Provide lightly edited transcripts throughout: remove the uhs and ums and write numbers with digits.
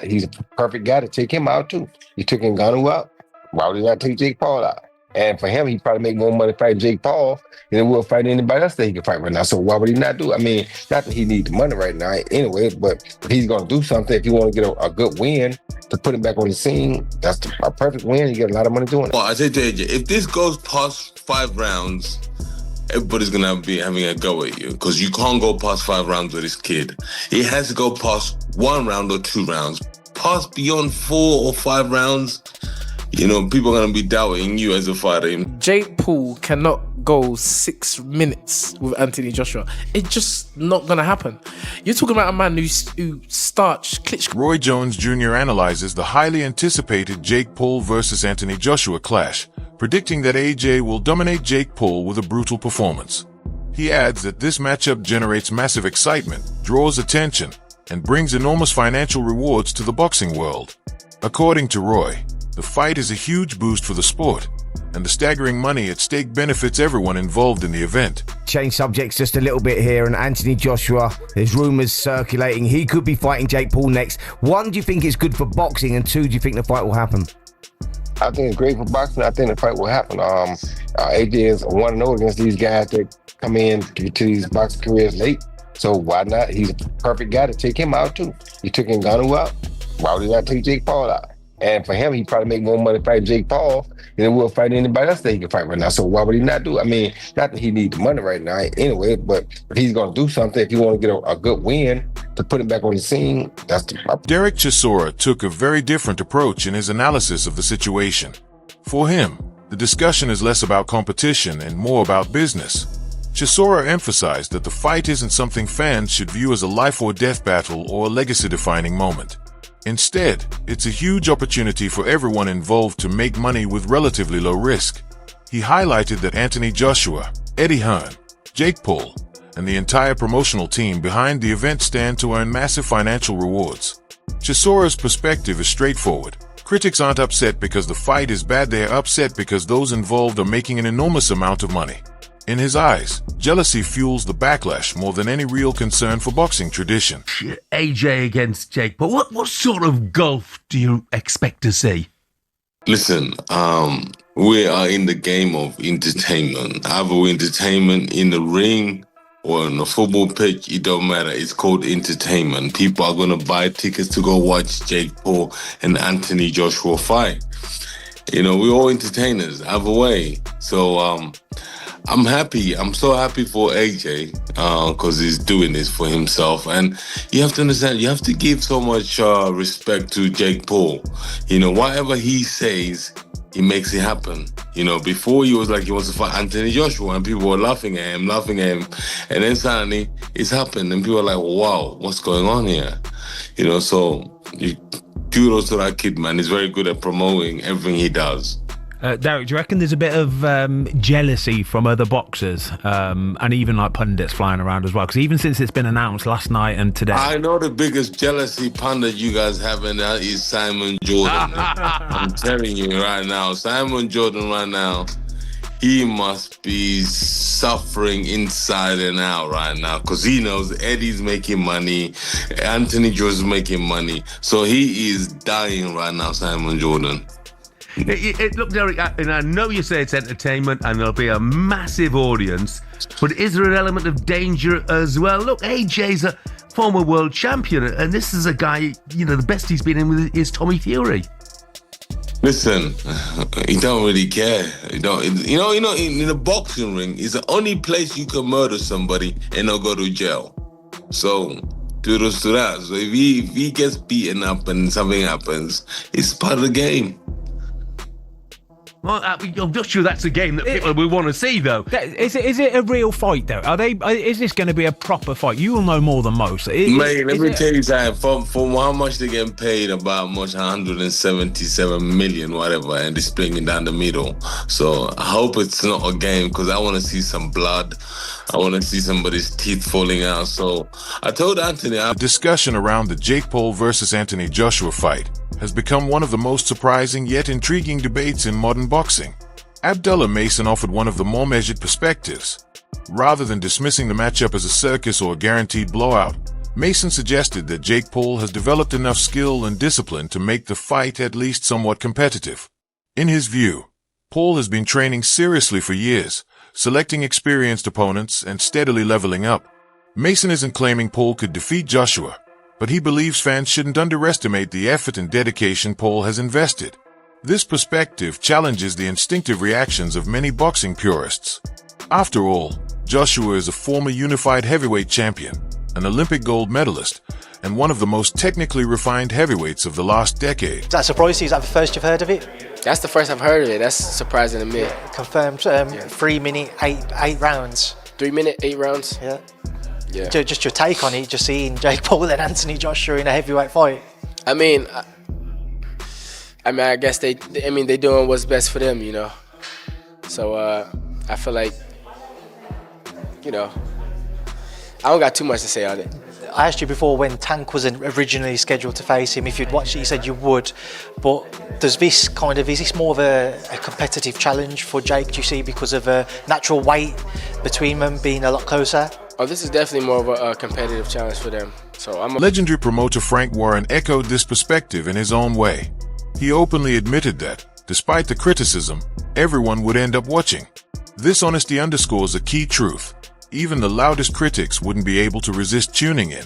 He's a perfect guy to take him out too. He took Ngannou out. Why would he not take Jake Paul out? And for him, he'd probably make more money fighting Jake Paul than he will fight anybody else that he can fight right now. So why would he not do it? I mean, not that he needs the money right now anyway, but if he's going to do something, if you want to get a good win to put him back on the scene, that's a perfect win. You get a lot of money doing it. Well, I say to AJ, if this goes past 5 rounds, everybody's going to be having a go at you because you can't go past 5 rounds with this kid. He has to go past 1 round or 2 rounds. Past beyond 4 or 5 rounds, you know, people are going to be doubting you as a fighter. Jake Paul cannot go 6 minutes with Anthony Joshua. It's just not going to happen. You're talking about a man who starched Klitschko. Roy Jones Jr. analyzes the highly anticipated Jake Paul versus Anthony Joshua clash, predicting that AJ will dominate Jake Paul with a brutal performance. He adds that this matchup generates massive excitement, draws attention, and brings enormous financial rewards to the boxing world. According to Roy, the fight is a huge boost for the sport, and the staggering money at stake benefits everyone involved in the event. Change subjects just a little bit here, and Anthony Joshua, there's rumours circulating he could be fighting Jake Paul next. 1, do you think it's good for boxing, and 2, do you think the fight will happen? I think it's great for boxing. I think the fight will happen. AJ is 1-0 against these guys that come in to these boxing careers late. So why not? He's a perfect guy to take him out too. He took Ngannou out. Why would he not take Jake Paul out? And for him, he'd probably make more money fighting Jake Paul than he will fight anybody else that he can fight right now. So why would he not do it? I mean, not that he needs the money right now anyway, but if he's going to do something, if you want to get a good win to put him back on the scene, that's the... Derek Chisora took a very different approach in his analysis of the situation. For him, the discussion is less about competition and more about business. Chisora emphasized that the fight isn't something fans should view as a life or death battle or a legacy-defining moment. Instead, it's a huge opportunity for everyone involved to make money with relatively low risk. He highlighted that Anthony Joshua, Eddie Hearn, Jake Paul, and the entire promotional team behind the event stand to earn massive financial rewards. Chisora's perspective is straightforward. Critics aren't upset because the fight is bad, they are upset because those involved are making an enormous amount of money. In his eyes, jealousy fuels the backlash more than any real concern for boxing tradition. AJ against Jake Paul. What sort of gulf do you expect to see? Listen, we are in the game of entertainment. Either we're entertainment in the ring or on a football pitch, it don't matter. It's called entertainment. People are going to buy tickets to go watch Jake Paul and Anthony Joshua fight. You know, we're all entertainers, either way. So, I'm happy. I'm so happy for AJ because he's doing this for himself. And you have to understand, you have to give so much respect to Jake Paul. You know, whatever he says, he makes it happen. You know, before he was like he wants to fight Anthony Joshua and people were laughing at him. And then suddenly it's happened and people are like, wow, what's going on here? You know, so kudos to that kid, man. He's very good at promoting everything he does. Derek, do you reckon there's a bit of jealousy from other boxers and even like pundits flying around as well? Because even since it's been announced last night and today... I know the biggest jealousy pundit you guys have, and that is Simon Jordan. I'm telling you right now, Simon Jordan right now, he must be suffering inside and out right now because he knows Eddie's making money, Anthony Josh's making money. So he is dying right now, Simon Jordan. Look, Derek, and I know you say it's entertainment and there'll be a massive audience, but is there an element of danger as well? Look, AJ's a former world champion, and this is a guy, you know, the best he's been in with is Tommy Fury. Listen, he don't really care. In the boxing ring, it's the only place you can murder somebody and not go to jail. So, kudos to that. So if he gets beaten up and something happens, it's part of the game. Well, I'm not sure that's a game that people will want to see, though. Is it a real fight, though? Is this going to be a proper fight? You will know more than most. Mate, let me tell you something. For how much they're getting paid, about 177 million, whatever, and they're splitting down the middle. So I hope it's not a game because I want to see some blood. I want to see somebody's teeth falling out. So I told Anthony... The discussion around the Jake Paul versus Anthony Joshua fight has become one of the most surprising yet intriguing debates in modern boxing. Abdullah Mason offered one of the more measured perspectives. Rather than dismissing the matchup as a circus or a guaranteed blowout, Mason suggested that Jake Paul has developed enough skill and discipline to make the fight at least somewhat competitive. In his view, Paul has been training seriously for years, selecting experienced opponents and steadily leveling up. Mason isn't claiming Paul could defeat Joshua, but he believes fans shouldn't underestimate the effort and dedication Paul has invested. This perspective challenges the instinctive reactions of many boxing purists. After all, Joshua is a former unified heavyweight champion, an Olympic gold medalist, and one of the most technically refined heavyweights of the last decade. Does that surprise you? Is that the first you've heard of it? That's the first I've heard of it. That's surprising to me. Confirmed, 3 minute, eight rounds. 3 minute, 8 rounds? Yeah. Yeah. Just your take on it, just seeing Jake Paul and Anthony Joshua in a heavyweight fight. I mean, I guess they doing what's best for them, you know. So I feel like, you know, I don't got too much to say on it. I asked you before when Tank wasn't originally scheduled to face him if you'd watched it, you said you would, but is this more of a competitive challenge for Jake, do you see, because of a natural weight between them being a lot closer? Oh, this is definitely more of a competitive challenge for them. So Legendary promoter Frank Warren echoed this perspective in his own way. He openly admitted that, despite the criticism, everyone would end up watching. This honesty underscores a key truth. Even the loudest critics wouldn't be able to resist tuning in.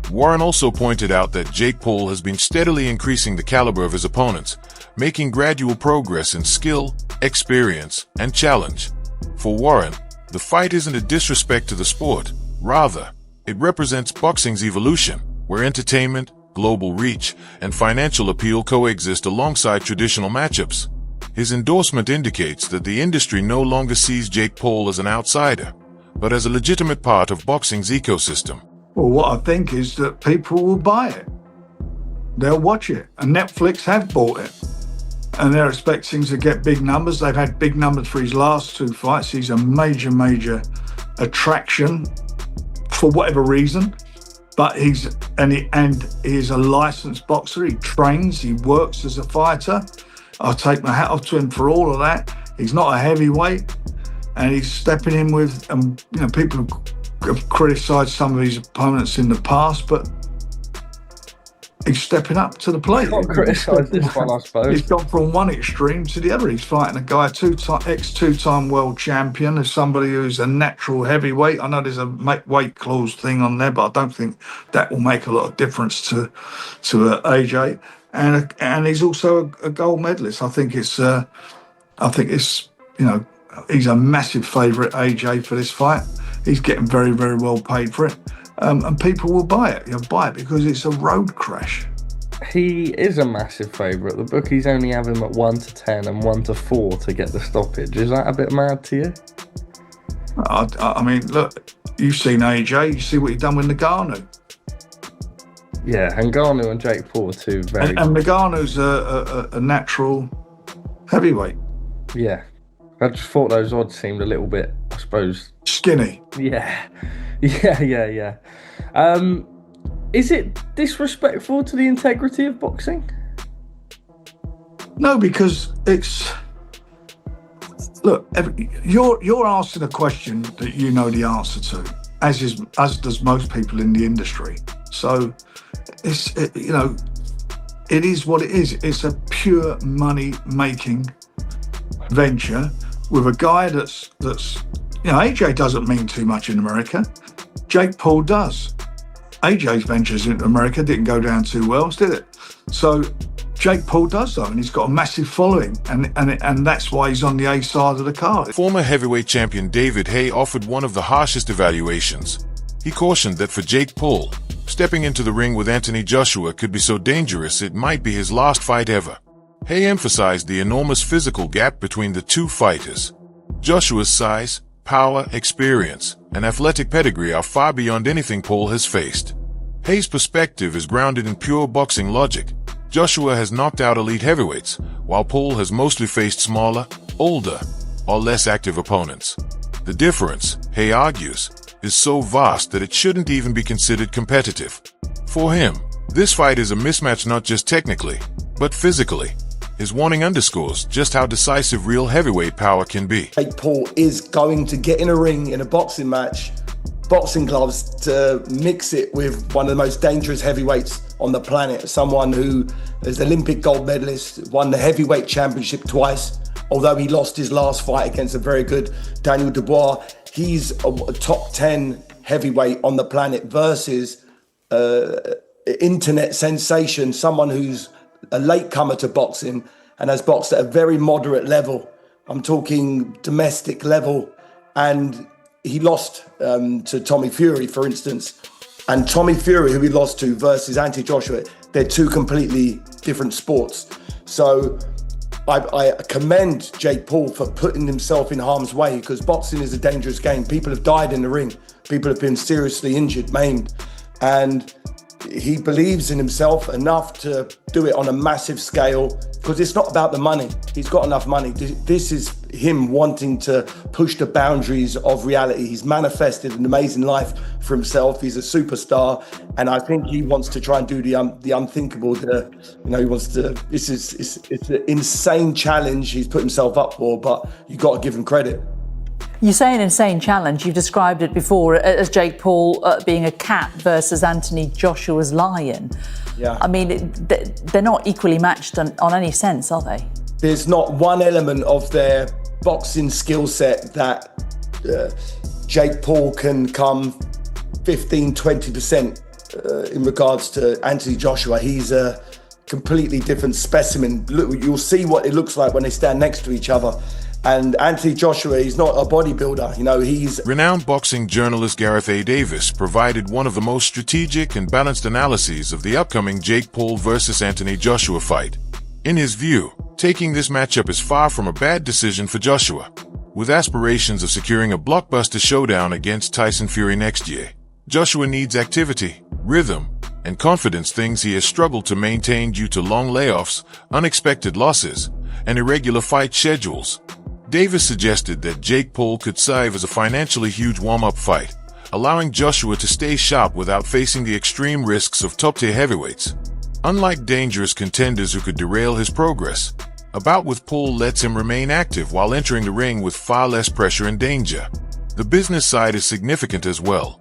Warren also pointed out that Jake Paul has been steadily increasing the caliber of his opponents, making gradual progress in skill, experience, and challenge. For Warren, the fight isn't a disrespect to the sport. Rather, it represents boxing's evolution, where entertainment, global reach, and financial appeal coexist alongside traditional matchups. His endorsement indicates that the industry no longer sees Jake Paul as an outsider, but as a legitimate part of boxing's ecosystem. Well, what I think is that people will buy it. They'll watch it. And Netflix have bought it. And they're expecting to get big numbers. They've had big numbers for his last 2 fights. He's a major attraction for whatever reason. But he's a licensed boxer. He trains, he works as a fighter. I'll take my hat off to him for all of that. He's not a heavyweight. And he's stepping in with, people have criticised some of his opponents in the past, but he's stepping up to the plate. Can't criticise this one, I suppose. He's gone from one extreme to the other. He's fighting a guy, two-time world champion, as somebody who's a natural heavyweight. I know there's a weight clause thing on there, but I don't think that will make a lot of difference to AJ. And he's also a gold medalist. I think it's he's a massive favourite, AJ, for this fight. He's getting very, very well paid for it. And people will buy it. You'll buy it because it's a road crash. He is a massive favourite. The bookies only have him at 1-10 and 1-4 to get the stoppage. Is that a bit mad to you? I mean, look, you've seen AJ. You see what he's done with Ngannou. Yeah, Ngannou and Jake Paul are two very... And Ngannou's a natural heavyweight. Yeah. I just thought those odds seemed a little bit, I suppose... skinny. Yeah. Is it disrespectful to the integrity of boxing? No, because it's... Look, you're asking a question that you know the answer to, as does most people in the industry. So, it is what it is. It's a pure money-making venture with a guy that's AJ doesn't mean too much in America. Jake Paul does. AJ's ventures in America didn't go down too well, did it? So Jake Paul does though, and he's got a massive following, and that's why he's on the A side of the card. Former heavyweight champion David Haye offered one of the harshest evaluations. He cautioned that for Jake Paul, stepping into the ring with Anthony Joshua could be so dangerous it might be his last fight ever. Haye emphasized the enormous physical gap between the two fighters. Joshua's size, power, experience, and athletic pedigree are far beyond anything Paul has faced. Haye's perspective is grounded in pure boxing logic. Joshua has knocked out elite heavyweights, while Paul has mostly faced smaller, older, or less active opponents. The difference, Haye argues, is so vast that it shouldn't even be considered competitive. For him, this fight is a mismatch not just technically, but physically. His warning underscores just how decisive real heavyweight power can be. Jake Paul is going to get in a ring in a boxing match boxing gloves to mix it with one of the most dangerous heavyweights on the planet, someone who is Olympic gold medalist, won the heavyweight championship twice. Although he lost his last fight against a very good Daniel Dubois, he's a top 10 heavyweight on the planet versus internet sensation, someone who's a latecomer to boxing and has boxed at a very moderate level. I'm talking domestic level. And he lost to Tommy Fury, for instance. And Tommy Fury, who he lost to, versus Anthony Joshua, they're two completely different sports. So I commend Jake Paul for putting himself in harm's way, because boxing is a dangerous game. People have died in the ring. People have been seriously injured, maimed. And he believes in himself enough to do it on a massive scale, because it's not about the money. He's got enough money. This is him wanting to push the boundaries of reality. He's manifested an amazing life for himself. He's a superstar, and I think he wants to try and do the unthinkable. He wants to. It's an insane challenge he's put himself up for, but you got to give him credit. You say an insane challenge. You've described it before as Jake Paul being a cat versus Anthony Joshua's lion. Yeah. I mean, they're not equally matched on any sense, are they? There's not one element of their boxing skill set that Jake Paul can come 15, 20% in regards to Anthony Joshua. He's a completely different specimen. Look, you'll see what it looks like when they stand next to each other. And Anthony Joshua, he's not a bodybuilder, he's... Renowned boxing journalist Gareth A. Davis provided one of the most strategic and balanced analyses of the upcoming Jake Paul versus Anthony Joshua fight. In his view, taking this matchup is far from a bad decision for Joshua, with aspirations of securing a blockbuster showdown against Tyson Fury next year. Joshua needs activity, rhythm, and confidence, things he has struggled to maintain due to long layoffs, unexpected losses, and irregular fight schedules. Davis suggested that Jake Paul could serve as a financially huge warm-up fight, allowing Joshua to stay sharp without facing the extreme risks of top-tier heavyweights. Unlike dangerous contenders who could derail his progress, a bout with Paul lets him remain active while entering the ring with far less pressure and danger. The business side is significant as well.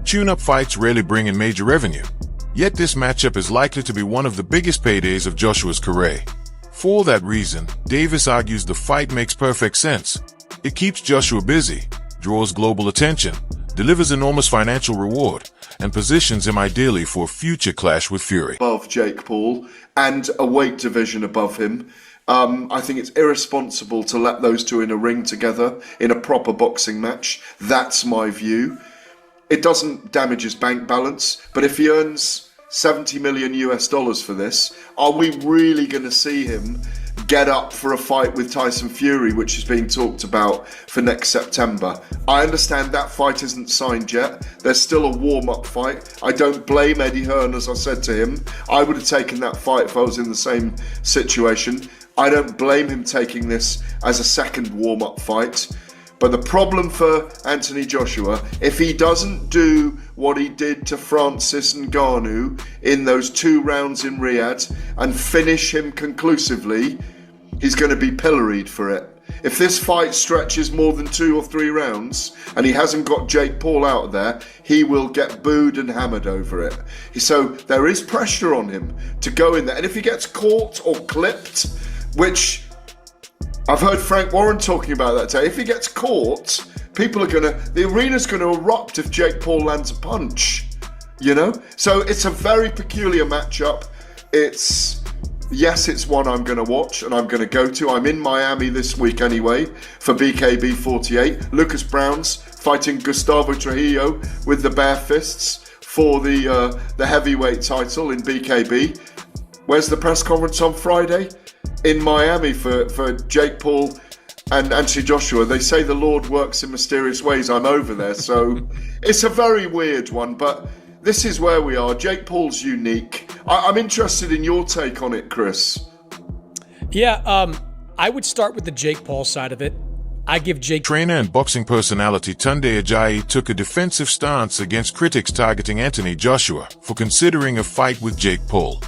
Tune-up fights rarely bring in major revenue, yet this matchup is likely to be one of the biggest paydays of Joshua's career. For that reason, Davis argues the fight makes perfect sense. It keeps Joshua busy, draws global attention, delivers enormous financial reward, and positions him ideally for a future clash with Fury. Above Jake Paul and a weight division above him. I think it's irresponsible to let those two in a ring together in a proper boxing match. That's my view. It doesn't damage his bank balance, but if he earns $70 million for this, are we really going to see him get up for a fight with Tyson Fury, which is being talked about for next September? I understand that fight isn't signed yet. There's still a warm-up fight. I don't blame Eddie Hearn, as I said to him. I would have taken that fight if I was in the same situation. I don't blame him taking this as a second warm-up fight. But the problem for Anthony Joshua, if he doesn't do what he did to Francis Ngannou in those 2 rounds in Riyadh and finish him conclusively, he's going to be pilloried for it. If this fight stretches more than 2 or 3 rounds and he hasn't got Jake Paul out of there, he will get booed and hammered over it. So there is pressure on him to go in there. And if he gets caught or clipped, which... I've heard Frank Warren talking about that today. If he gets caught, the arena's going to erupt if Jake Paul lands a punch, So it's a very peculiar matchup. It's one I'm going to watch and I'm going to go to. I'm in Miami this week anyway for BKB 48. Lucas Brown's fighting Gustavo Trujillo with the bare fists for the heavyweight title in BKB. Where's the press conference on Friday? In Miami for Jake Paul and Anthony Joshua. They say the Lord works in mysterious ways. I'm over there, so it's a very weird one, but this is where we are. Jake Paul's unique. I'm interested in your take on it, Chris. Yeah, I would start with the Jake Paul side of it. I give Jake... Trainer and boxing personality Tunde Ajayi took a defensive stance against critics targeting Anthony Joshua for considering a fight with Jake Paul.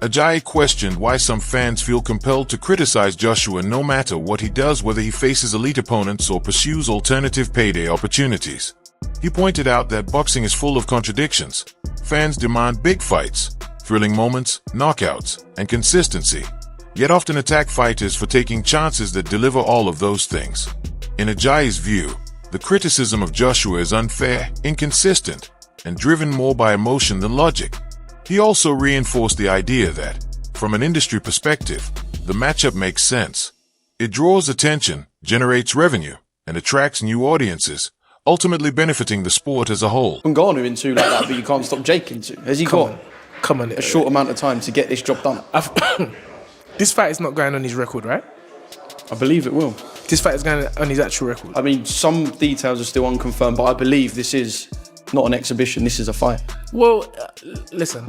Ajayi questioned why some fans feel compelled to criticize Joshua no matter what he does, whether he faces elite opponents or pursues alternative payday opportunities. He pointed out that boxing is full of contradictions. Fans demand big fights, thrilling moments, knockouts, and consistency, yet often attack fighters for taking chances that deliver all of those things. In Ajayi's view, the criticism of Joshua is unfair, inconsistent, and driven more by emotion than logic. He also reinforced the idea that, from an industry perspective, the matchup makes sense. It draws attention, generates revenue, and attracts new audiences, ultimately benefiting the sport as a whole. Ngannou in two like that, but you can't stop Jake in two. Has he got a short amount of time to get this job done? This fight is not going on his record, right? I believe it will. This fight is going on his actual record. I mean, some details are still unconfirmed, but I believe this is not an exhibition, this is a fight. Well, listen,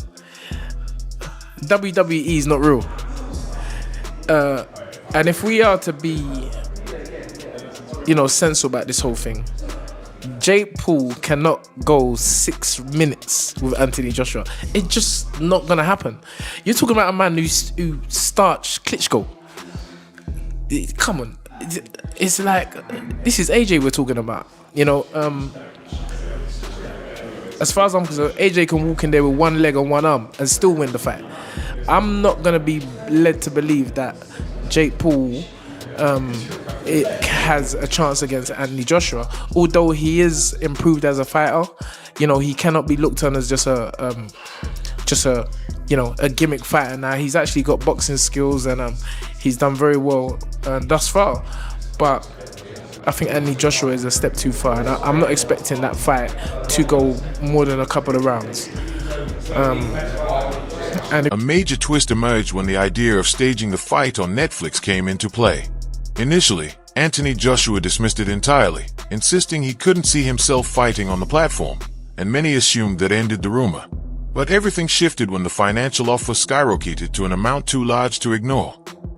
WWE is not real. And if we are to be, sensible about this whole thing, Jake Paul cannot go 6 minutes with Anthony Joshua. It's just not going to happen. You're talking about a man who starched Klitschko. Come on. It's like, this is AJ we're talking about. As far as I'm concerned, AJ can walk in there with one leg and one arm and still win the fight. I'm not going to be led to believe that Jake Paul it has a chance against Anthony Joshua, although he is improved as a fighter. He cannot be looked on as just a gimmick fighter. Now he's actually got boxing skills and he's done very well thus far, but I think Anthony Joshua is a step too far, and I'm not expecting that fight to go more than a couple of rounds. A major twist emerged when the idea of staging the fight on Netflix came into play. Initially, Anthony Joshua dismissed it entirely, insisting he couldn't see himself fighting on the platform, and many assumed that ended the rumor. But everything shifted when the financial offer skyrocketed to an amount too large to ignore.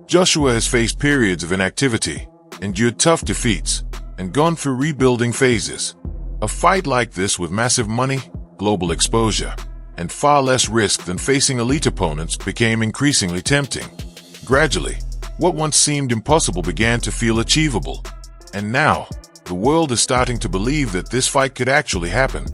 Joshua has faced periods of inactivity, endured tough defeats, and gone through rebuilding phases. A fight like this with massive money, global exposure, and far less risk than facing elite opponents became increasingly tempting. Gradually, what once seemed impossible began to feel achievable. And now, the world is starting to believe that this fight could actually happen.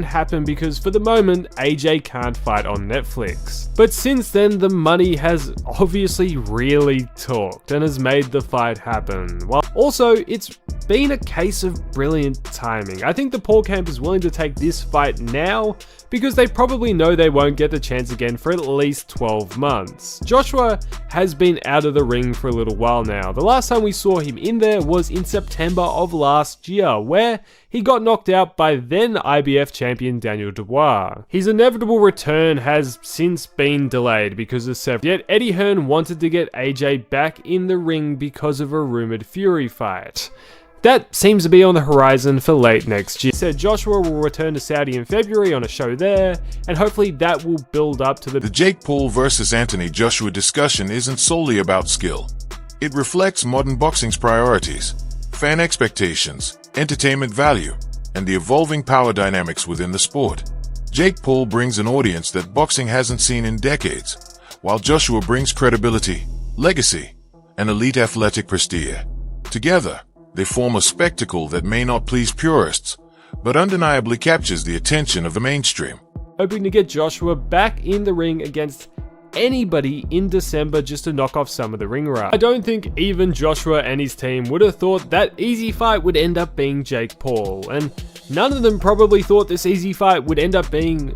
Because for the moment, AJ can't fight on Netflix. But since then, the money has obviously really talked and has made the fight happen. Well, also, it's been a case of brilliant timing. I think the Paul camp is willing to take this fight now because they probably know they won't get the chance again for at least 12 months. Joshua has been out of the ring for a little while now. The last time we saw him in there was in September of last year, where he got knocked out by then IBF champion Daniel Dubois. His inevitable return has since been delayed because of several. Yet Eddie Hearn wanted to get AJ back in the ring because of a rumored Fury fight. That seems to be on the horizon for late next year. Said Joshua will return to Saudi in February on a show there, and hopefully that will build up to The Jake Paul versus Anthony Joshua discussion isn't solely about skill. It reflects modern boxing's priorities, fan expectations, entertainment value, and the evolving power dynamics within the sport. Jake Paul brings an audience that boxing hasn't seen in decades, while Joshua brings credibility, legacy, and elite athletic prestige. Together, they form a spectacle that may not please purists, but undeniably captures the attention of the mainstream. Hoping to get Joshua back in the ring against anybody in December just to knock off some of the ring rust. I don't think even Joshua and his team would have thought that easy fight would end up being Jake Paul, and none of them probably thought this easy fight would end up being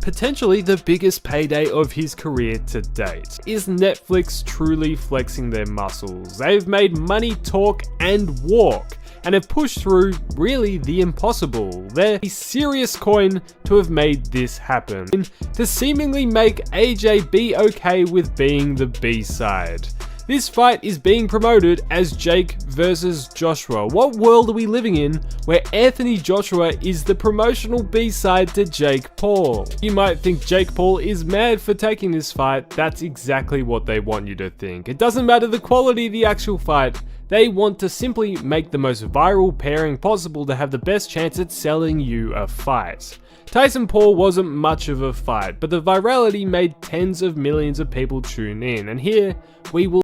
potentially the biggest payday of his career to date. Is Netflix truly flexing their muscles? They've made money talk and walk, and have pushed through really the impossible. They're a serious coin to have made this happen, to seemingly make AJ be okay with being the B-side. This fight is being promoted as Jake versus Joshua. What world are we living in where Anthony Joshua is the promotional B-side to Jake Paul? You might think Jake Paul is mad for taking this fight. That's exactly what they want you to think. It doesn't matter the quality of the actual fight. They want to simply make the most viral pairing possible to have the best chance at selling you a fight. Tyson Paul wasn't much of a fight, but the virality made tens of millions of people tune in, and here we will